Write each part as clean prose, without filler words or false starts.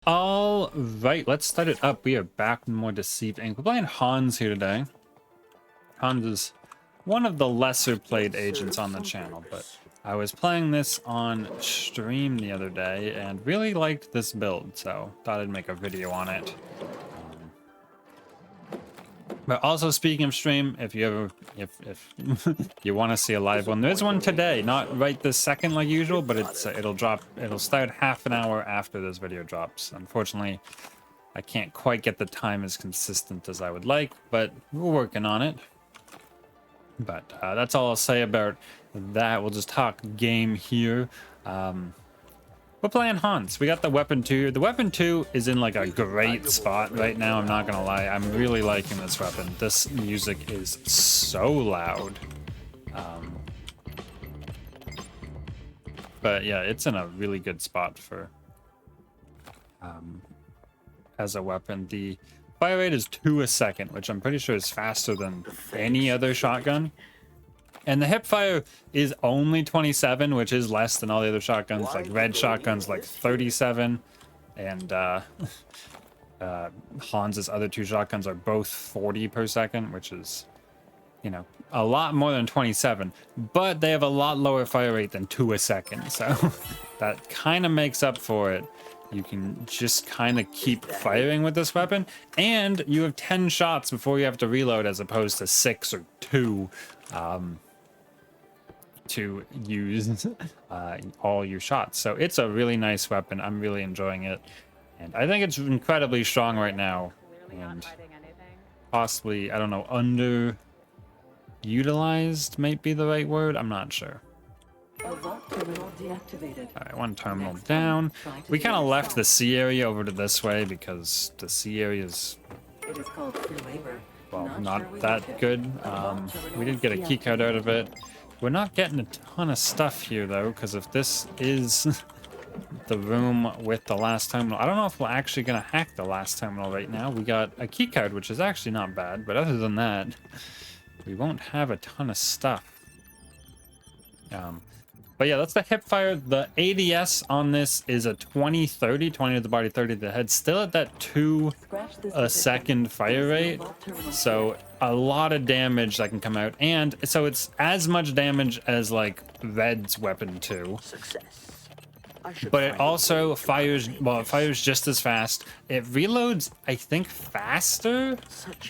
All right, let's start it up. We are back with more Deceive Inc. We're playing HANS here today. HANS is one of the lesser played agents on the channel, but I was playing this on stream the other day and really liked this build, so thought I'd make a video on it. But also, speaking of stream, if you ever, if you want to see a live one, there's one today. Not right this second like usual, but it'll drop. It'll start half an hour after this video drops. Unfortunately, I can't quite get the time as consistent as I would like, but we're working on it. But that's all I'll say about that. We'll just talk game here. We're playing HANS. We got the weapon 2. The weapon 2 is in like a great spot right now. I'm not gonna lie. I'm really liking this weapon. This music is so loud. But yeah, it's in a really good spot for as a weapon. The fire rate is 2 a second, which I'm pretty sure is faster than any other shotgun. And the hip fire is only 27, which is less than all the other shotguns. Like red shotguns, like 37, and Hans's other 2 shotguns are both 40 per second, which is, you know, a lot more than 27. But they have a lot lower fire rate than 2 a second, so that kind of makes up for it. You can just kind of keep firing with this weapon, and you have 10 shots before you have to reload, as opposed to 6 or 2. To use all your shots. So it's a really nice weapon. I'm really enjoying it, and I think it's incredibly strong right now, and possibly, I don't know, underutilized might be the right word. I'm not sure. All right, one terminal down. We kind of left the C area over to this way because the C area is, well, not that good. We did get a keycard out of it. We're not getting a ton of stuff here, though, because if this is the room with the last terminal, I don't know if we're actually going to hack the last terminal right now. We got a keycard, which is actually not bad, but other than that, we won't have a ton of stuff. But yeah, that's the hip fire. The ADS on this is a 20-30, 20 to the body, 30 to the head. Still at that 2 a second fire rate. So a lot of damage that can come out. And so it's as much damage as like Red's weapon 2. But it also fires, well, it fires just as fast. It reloads, I think, faster,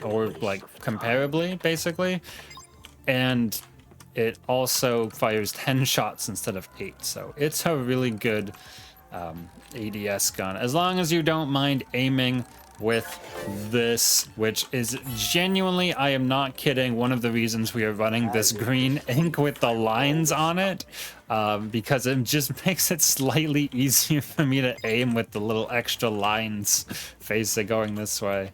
or like comparably, basically. And it also fires 10 shots instead of 8, so it's a really good ADS gun, as long as you don't mind aiming with this, which is genuinely, I am not kidding, one of the reasons we are running this green ink with the lines on it, because it just makes it slightly easier for me to aim with the little extra lines facing going this way.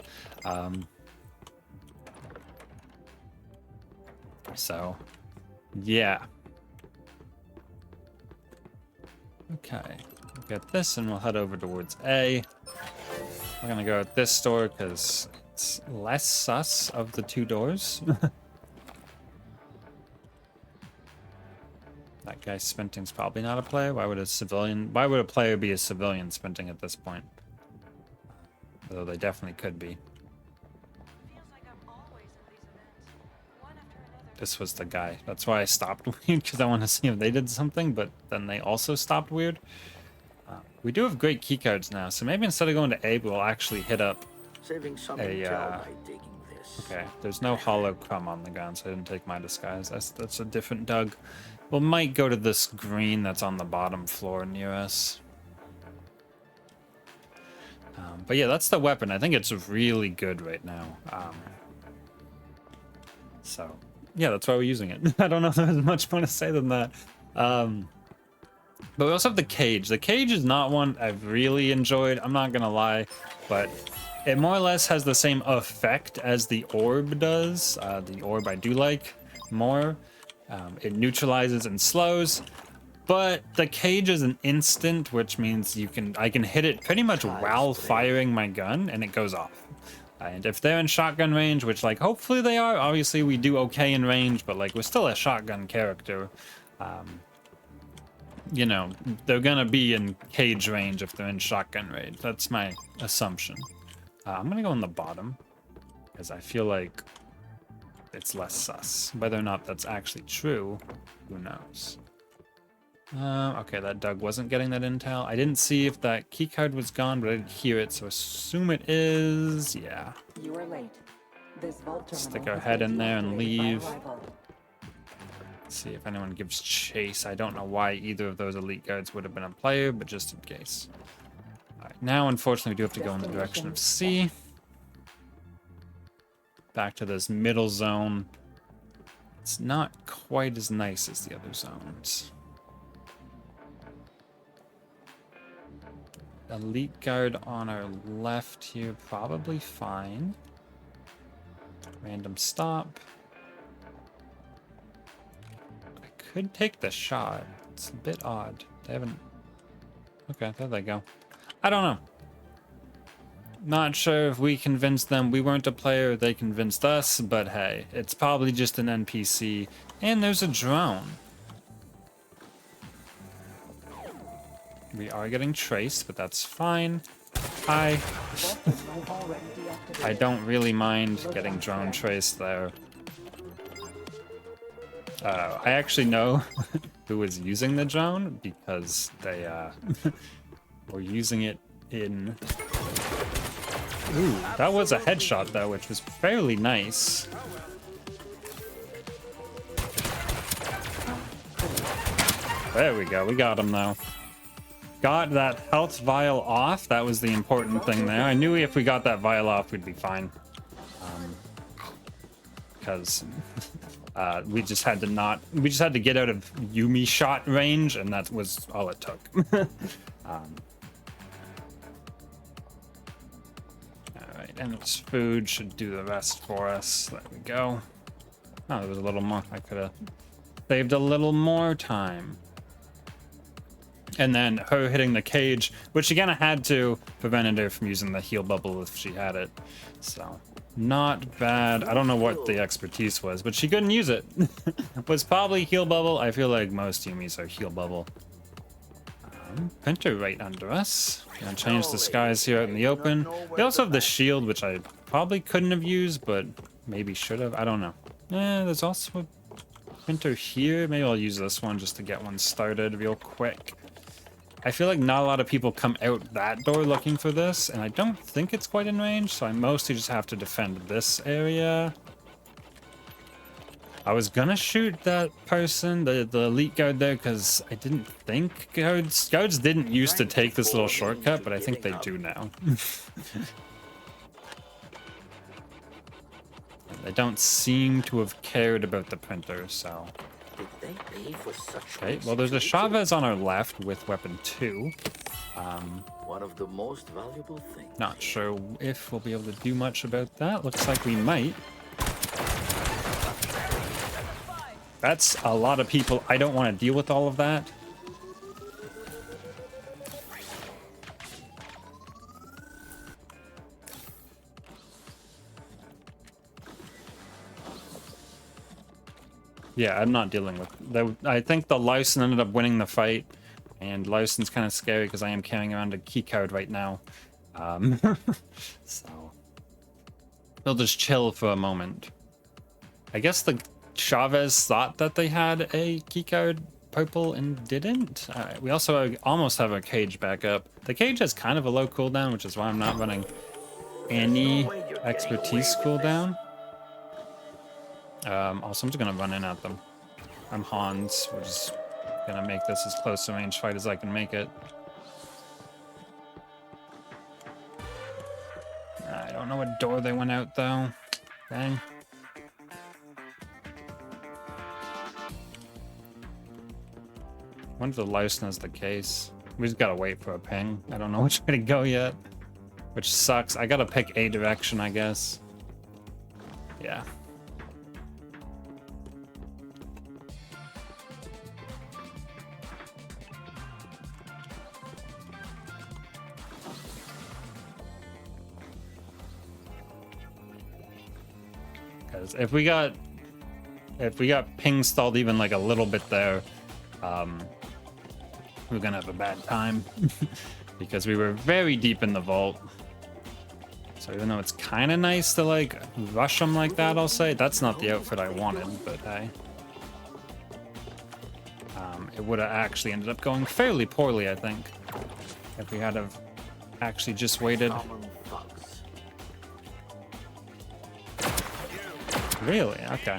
So yeah. Okay, get this and we'll head over towards A. We're gonna go at this door because it's less sus of the 2 doors. That guy sprinting's probably not a player. Why would a player be a civilian sprinting at this point? Although they definitely could be. This was the guy. That's why I stopped weird, because I want to see if they did something, but then they also stopped weird. We do have great keycards now, so maybe instead of going to A, we'll actually hit up a... Okay, there's no hollow crumb on the ground, so I didn't take my disguise. That's a different Doug. We might go to this green that's on the bottom floor near us. But yeah, that's the weapon. I think it's really good right now. So yeah, that's why we're using it. I don't know if there's much more to say than that. But we also have the cage. The cage is not one I've really enjoyed, I'm not gonna lie, but it more or less has the same effect as the orb does. The orb I do like more. It neutralizes and slows, but the cage is an instant, which means I can hit it pretty much while firing my gun and it goes off. And if they're in shotgun range, which like hopefully they are, obviously we do okay in range, but like we're still a shotgun character. you know, they're gonna be in cage range if they're in shotgun range. That's my assumption. I'm gonna go on the bottom because I feel like it's less sus. Whether or not that's actually true, who knows? Okay, that Doug wasn't getting that intel. I didn't see if that keycard was gone, but I didn't hear it, so assume it is. Yeah. You are late. This vault Stick our head in there and leave. See if anyone gives chase. I don't know why either of those elite guards would have been a player, but just in case. All right, now, unfortunately, we do have to go in the direction of C. Back to this middle zone. It's not quite as nice as the other zones. Elite guard on our left here, probably fine. Random stop. I could take the shot. It's a bit odd. They haven't... Okay, there they go. I don't know. Not sure if we convinced them we weren't a player or they convinced us, but hey, it's probably just an NPC. And there's a drone. We are getting traced, but that's fine. I don't really mind getting drone traced there. I actually know who was using the drone because they were using it in... Ooh, that was a headshot though, which was fairly nice. There we go, we got him though. Got that health vial off. That was the important thing there. I knew if we got that vial off, we'd be fine. Because we just had to get out of Yumi shot range, and that was all it took. All right, and this food should do the rest for us. There we go. Oh, there was a little more. I could have saved a little more time. And then her hitting the cage, which again I had to, prevented her from using the heal bubble if she had it. So, not bad. I don't know what the expertise was, but she couldn't use it. Was probably heal bubble. I feel like most Yumis are heal bubble. Printer right under us. Gonna change the skies here out in the open. We also have the shield, which I probably couldn't have used, but maybe should have. I don't know. There's also a printer here. Maybe I'll use this one just to get one started real quick. I feel like not a lot of people come out that door looking for this, and I don't think it's quite in range, so I mostly just have to defend this area. I was gonna shoot that person, the elite guard there, because I didn't think guards didn't used to take this little shortcut, but I think they do now. They don't seem to have cared about the printer, so... Okay, well, there's a Chavez on our left with weapon 2. One of the most valuable things. Not sure if we'll be able to do much about that. Looks like we might. That's a lot of people. I don't want to deal with all of that. Yeah, I'm not dealing with... I think the Larson ended up winning the fight, and Larson's kind of scary because I am carrying around a keycard right now. So... they'll just chill for a moment. I guess the Chavez thought that they had a keycard purple and didn't. We also almost have a cage back up. The cage has kind of a low cooldown, which is why I'm not running any expertise cooldown. Also, I'm just gonna run in at them. I'm Hans. We're just gonna make this as close to range fight as I can make it. I don't know what door they went out though. Dang. Wonder if the Larson is the case. We just gotta wait for a ping. I don't know which way to go yet. Which sucks. I gotta pick a direction, I guess. Yeah. Because if we got ping stalled even like a little bit there, we're gonna have a bad time because we were very deep in the vault. So even though it's kind of nice to like rush them like that, I'll say that's not the outfit I wanted, but hey. It would have actually ended up going fairly poorly, I think, if we had have actually just waited. Really? Okay.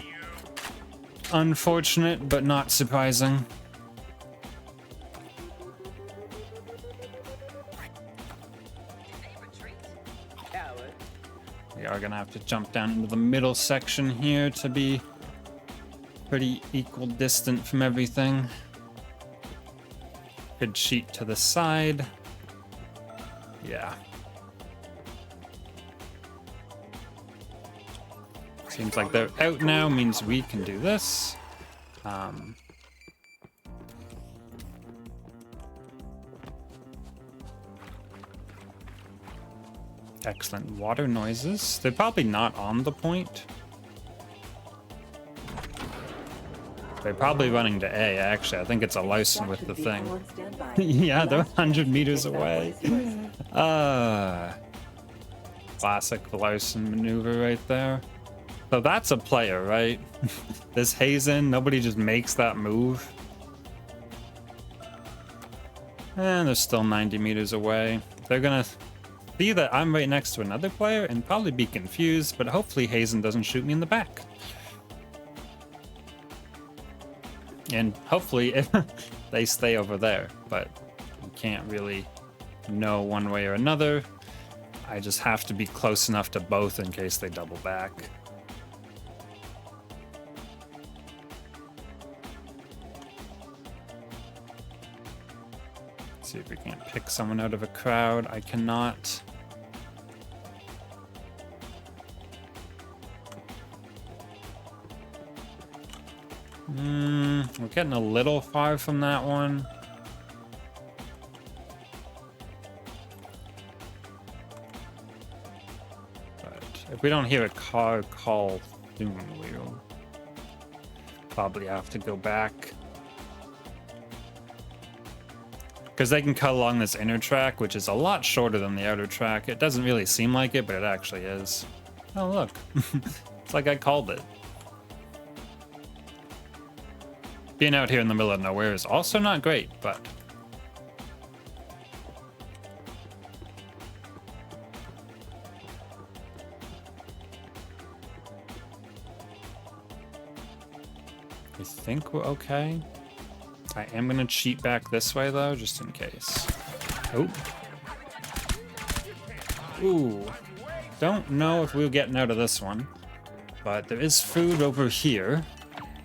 Unfortunate, but not surprising. We are gonna have to jump down into the middle section here to be pretty equal distant from everything. Could cheat to the side. Yeah. Seems like they're out now, means we can do this. Excellent water noises. They're probably not on the point. They're probably running to A, actually. I think it's a Lowson with the thing. Yeah, they're 100 meters away. Classic Lowson maneuver right there. So that's a player, right? This Hazen, nobody just makes that move. And they're still 90 meters away. They're gonna see that I'm right next to another player and probably be confused, but hopefully Hazen doesn't shoot me in the back. And hopefully if they stay over there, but you can't really know one way or another. I just have to be close enough to both in case they double back. Let's see if we can't pick someone out of a crowd. I cannot. We're getting a little far from that one. But if we don't hear a car call soon, we'll probably have to go back. Because they can cut along this inner track, which is a lot shorter than the outer track. It doesn't really seem like it, but it actually is. Oh, look. It's like I called it. Being out here in the middle of nowhere is also not great, but... I think we're okay. I am gonna cheat back this way though, just in case. Oh. Ooh. Don't know if we're getting out of this one, but there is food over here.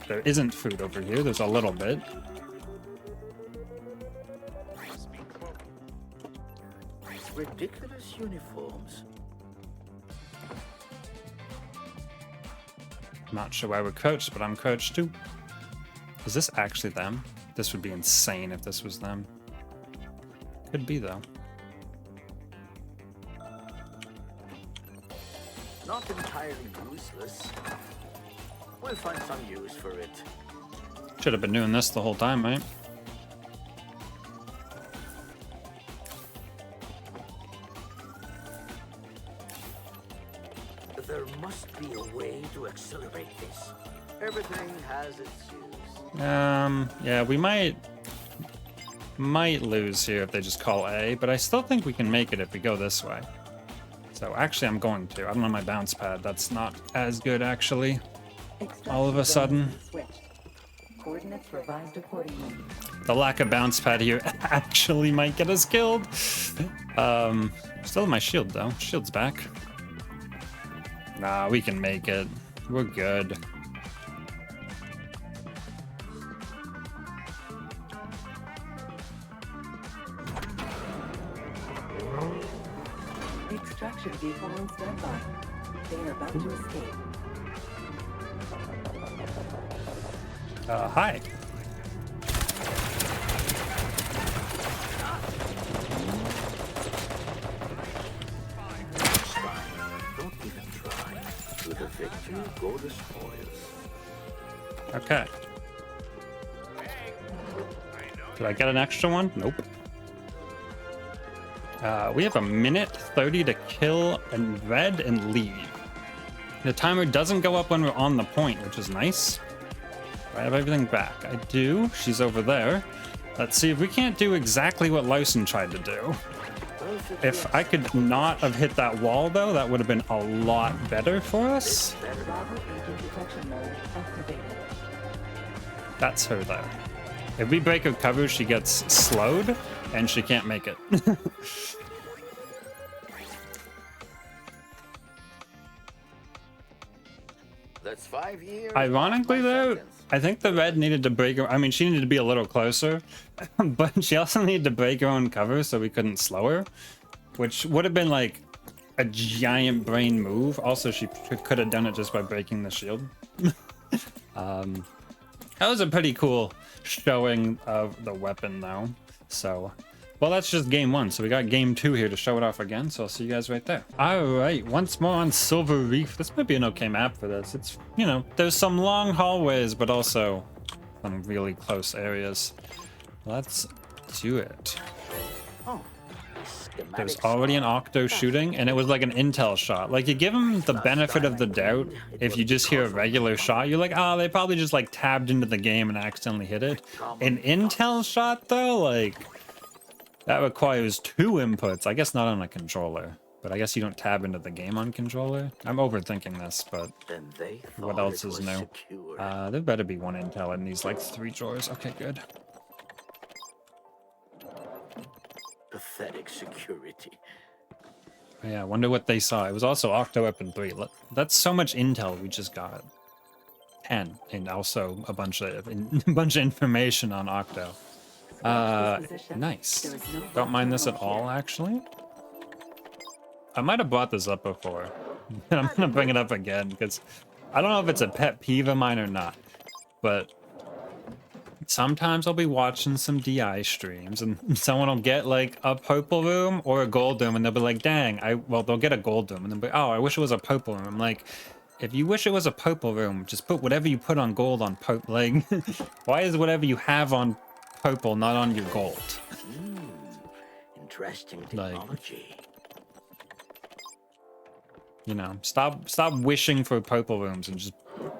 There isn't food over here. There's a little bit. Ridiculous uniforms. Not sure why we're crouched, but I'm crouched too. Is this actually them? This would be insane if this was them. Could be though. Not entirely useless. We'll find some use for it. Should have been doing this the whole time, right? There must be a way to accelerate this. Everything has its use. Yeah, we might lose here if they just call A, but I still think we can make it if we go this way. So actually I'm going to. I don't know my bounce pad. That's not as good actually. All of a sudden. Coordinates revised accordingly. The lack of bounce pad here actually might get us killed. Still my shield though. Shield's back. Nah, we can make it. We're good. Extraction vehicle on standby. They are about to escape. Hi. Don't even try. With a victory, go the spoils. Okay. Did I get an extra one? Nope. We have a minute 30 to kill and red and leave. The timer doesn't go up when we're on the point, which is nice. I have everything back. I do. She's over there. Let's see if we can't do exactly what Larson tried to do. If I could not have hit that wall, though, that would have been a lot better for us. Bravo agent detection mode activated. That's her there. If we break her cover, she gets slowed, and she can't make it. That's 5 years. Ironically, though, I think the red needed to break her. I mean, she needed to be a little closer, but she also needed to break her own cover so we couldn't slow her, which would have been like a giant brain move. Also, she could have done it just by breaking the shield. That was a pretty cool showing of the weapon, though. So, well, that's just game 1. So we got game 2 here to show it off again. So I'll see you guys right there. All right, once more on Silver Reef. This might be an okay map for this. It's, you know, there's some long hallways, but also some really close areas. Let's do it. Oh, There's already an octo shooting, and it was like an intel shot. Like, you give them the benefit of the doubt. If you just hear a regular shot, you're like, oh, they probably just like tabbed into the game and accidentally hit it. An intel shot, though, like, that requires 2 inputs. I guess not on a controller, but I guess you don't tab into the game on controller. I'm overthinking this, but what else is new? There better be 1 intel in these like 3 drawers. Okay, good. Pathetic security. Yeah, I wonder what they saw. It was also Octo Weapon 3. That's so much intel we just got. 10, and also a bunch of information on Octo. Nice. Don't mind this at all, actually. I might have brought this up before, and I'm gonna bring it up again because I don't know if it's a pet peeve of mine or not, but sometimes I'll be watching some DI streams and someone will get like a purple room or a gold room and they'll be like, dang, well, they'll get a gold room and they'll be, oh, I wish it was a purple room. I'm like, if you wish it was a purple room, just put whatever you put on gold on purple. Like, why is whatever you have on purple not on your gold? Interesting technology. You know, stop wishing for purple rooms and just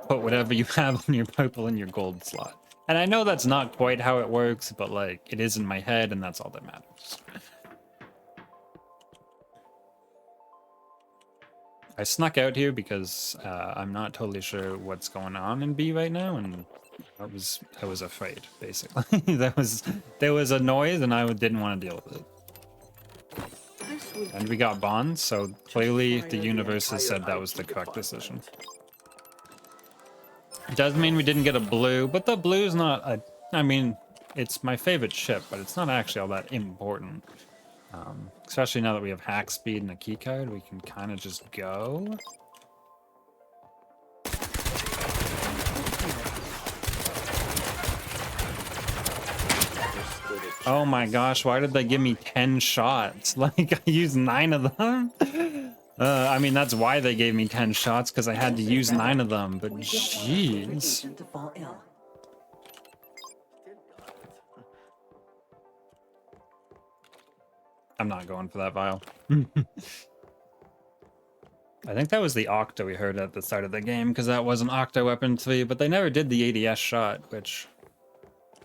put whatever you have on your purple in your gold slot. And I know that's not quite how it works, but like it is in my head and that's all that matters. I snuck out here because I'm not totally sure what's going on in B right now, and I was afraid, basically. there was a noise and I didn't want to deal with it. And we got bonds, so clearly the universe has said that was the correct decision. It does mean we didn't get a blue, but the blue's not a... I mean, it's my favorite ship, but it's not actually all that important. Especially now that we have hack speed and a key card, we can kind of just go. Oh my gosh, why did they give me 10 shots? Like, I used 9 of them? I mean, that's why they gave me 10 shots, because I had to use 9 of them, but jeez. I'm not going for that vial. I think that was the Octo we heard at the start of the game, because that was an Octo Weapon 3, but they never did the ADS shot, which...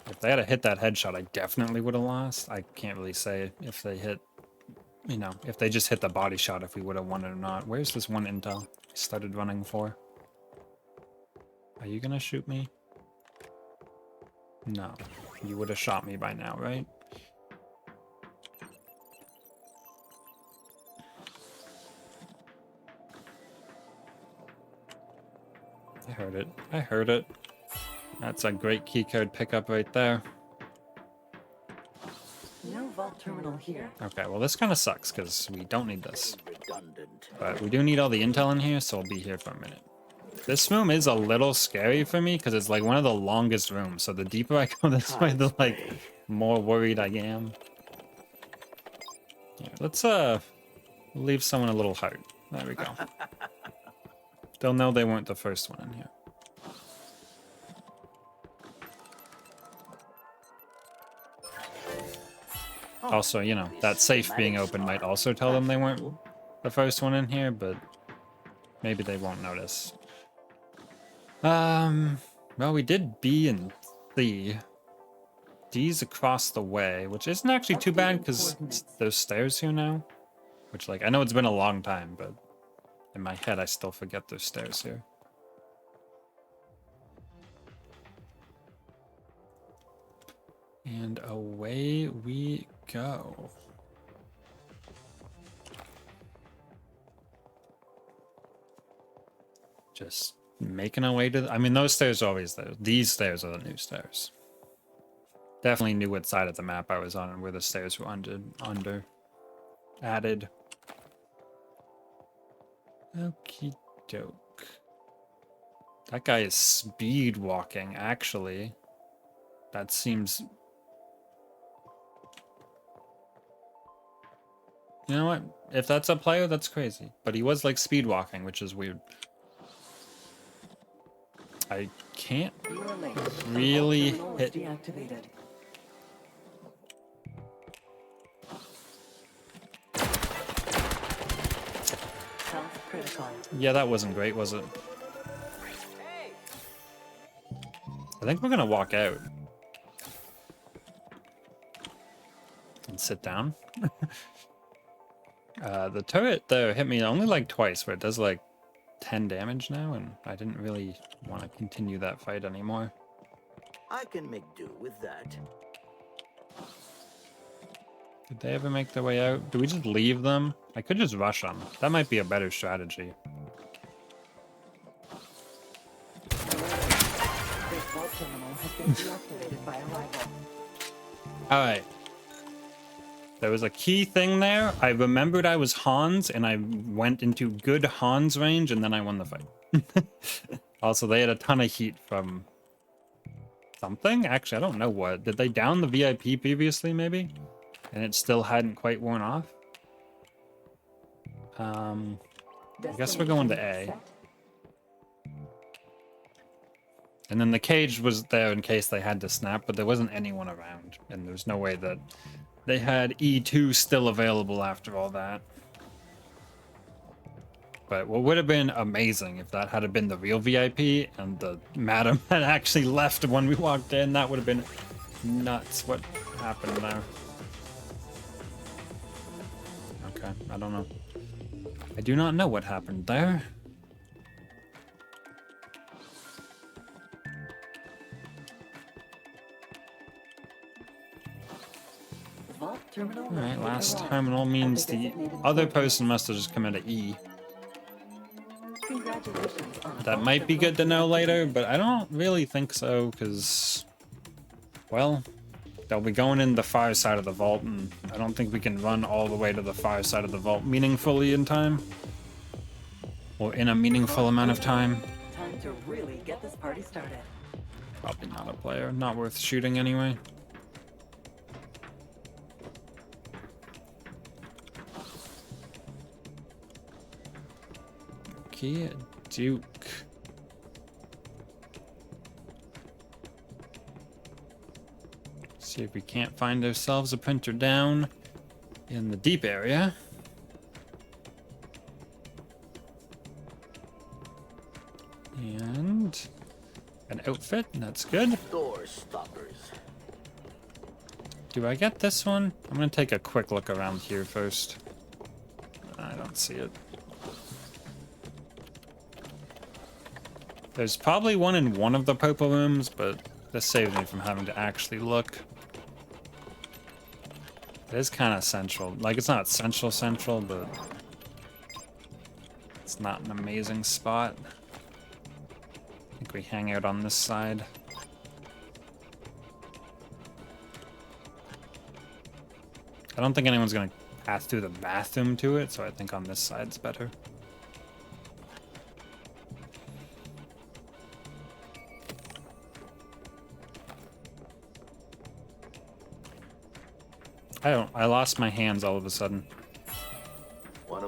If they had hit that headshot, I definitely would have lost. I can't really say if they hit... You know, if they just hit the body shot, if we would have won it or not. Where's this one intel I started running for? Are you gonna shoot me? No. You would have shot me by now, right? I heard it. I heard it. That's a great keycard pickup right there. No vault terminal here. Okay, well this kind of sucks because we don't need this. But we do need all the intel in here, so I'll be here for a minute. This room is a little scary for me because it's like one of the longest rooms. So the deeper I go this way, the like more worried I am. Yeah, let's leave someone a little heart. There we go. They'll know they weren't the first one in here. Also, you know, that safe being open might also tell them they weren't the first one in here, but maybe they won't notice. Well, we did B and C. D's across the way, which isn't actually too bad because there's stairs here now. Which, like, I know it's been a long time, but in my head I still forget there's stairs here. And away we go. Just making our way to... I mean, those stairs are always there. These stairs are the new stairs. Definitely knew what side of the map I was on and where the stairs were added. Okie doke. That guy is speed walking, actually. That seems... You know what? If that's a player, that's crazy. But he was like speed walking, which is weird. I can't really hit... Deactivated. Critical. Yeah, that wasn't great, was it? I think we're gonna walk out. And sit down. The turret, though, hit me only like twice, where it does like 10 damage now, and I didn't really want to continue that fight anymore. I can make do with that. Did they ever make their way out? Do we just leave them? I could just rush them. That might be a better strategy. This vault terminal has been deactivated by arrival. Alright. There was a key thing there. I remembered I was Hans, and I went into good Hans range, and then I won the fight. Also, they had a ton of heat from something? Actually, I don't know what. Did they down the VIP previously, maybe? And it still hadn't quite worn off? I guess we're going to A. And then the cage was there in case they had to snap, but there wasn't anyone around. And there's no way that they had E2 still available after all that. But what would have been amazing if that had been the real VIP and the madam had actually left when we walked in. That would have been nuts. What happened there? Okay, I don't know. I do not know what happened there. Alright, last terminal means the other person must have just come into E. That might be good to know later, but I don't really think so, because, well, they'll be going in the far side of the vault, and I don't think we can run all the way to the far side of the vault meaningfully in time. Or in a meaningful amount of time. Time to really get this party started. Probably not a player. Not worth shooting anyway. Okay, Duke. See if we can't find ourselves a printer down in the deep area. And an outfit, that's good. Door stoppers. Do I get this one? I'm gonna take a quick look around here first. I don't see it. There's probably one in one of the purple rooms, but this saves me from having to actually look. It is kind of central. Like, it's not central, but it's not an amazing spot. I think we hang out on this side. I don't think anyone's gonna pass through the bathroom to it, so I think on this side's better. I lost my hands all of a sudden.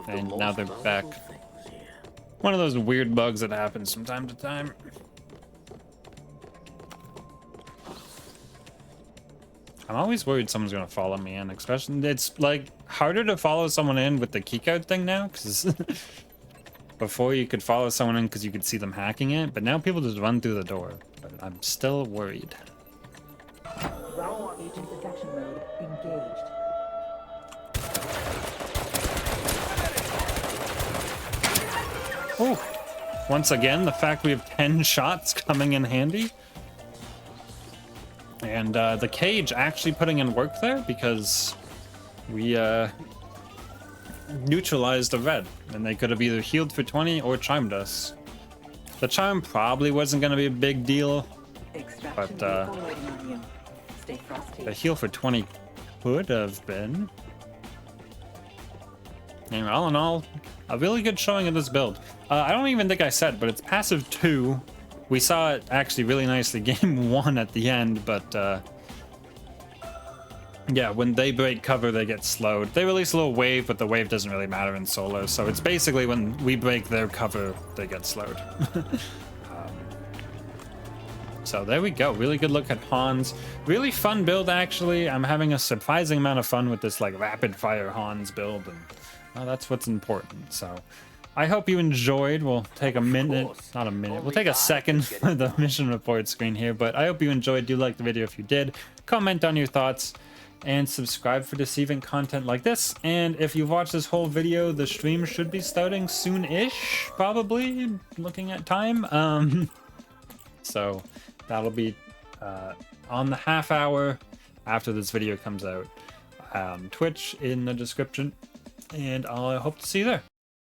And now they're back. One of those weird bugs that happens from time to time. I'm always worried someone's gonna follow me in, especially it's like harder to follow someone in with the keycard thing now, because before you could follow someone in because you could see them hacking it, but now people just run through the door. But I'm still worried. Agent detection mode engaged. Oh, once again, the fact we have 10 shots coming in handy. And the cage actually putting in work there because we neutralized the red. And they could have either healed for 20 or charmed us. The charm probably wasn't going to be a big deal. Extraction But vehicle waiting on you. Stay frosty. the heal for 20 could have been. And all in all, a really good showing of this build. I don't even think I said, but it's passive 2. We saw it actually really nicely game 1 at the end, but yeah, when they break cover, they get slowed. They release a little wave, but the wave doesn't really matter in solo, so it's basically when we break their cover, they get slowed. So there we go. Really good look at Hans. Really fun build, actually. I'm having a surprising amount of fun with this like rapid fire Hans build, and that's what's important. So I hope you enjoyed. We'll take a minute, not a minute, we'll take a second for the mission report screen here, but I hope you enjoyed. Do like the video if you did. Comment on your thoughts and subscribe for Deceive Inc content like this. And if you've watched this whole video, the stream should be starting soon-ish, probably, looking at time. So that'll be on the half hour after this video comes out. Twitch in the description, and I hope to see you there.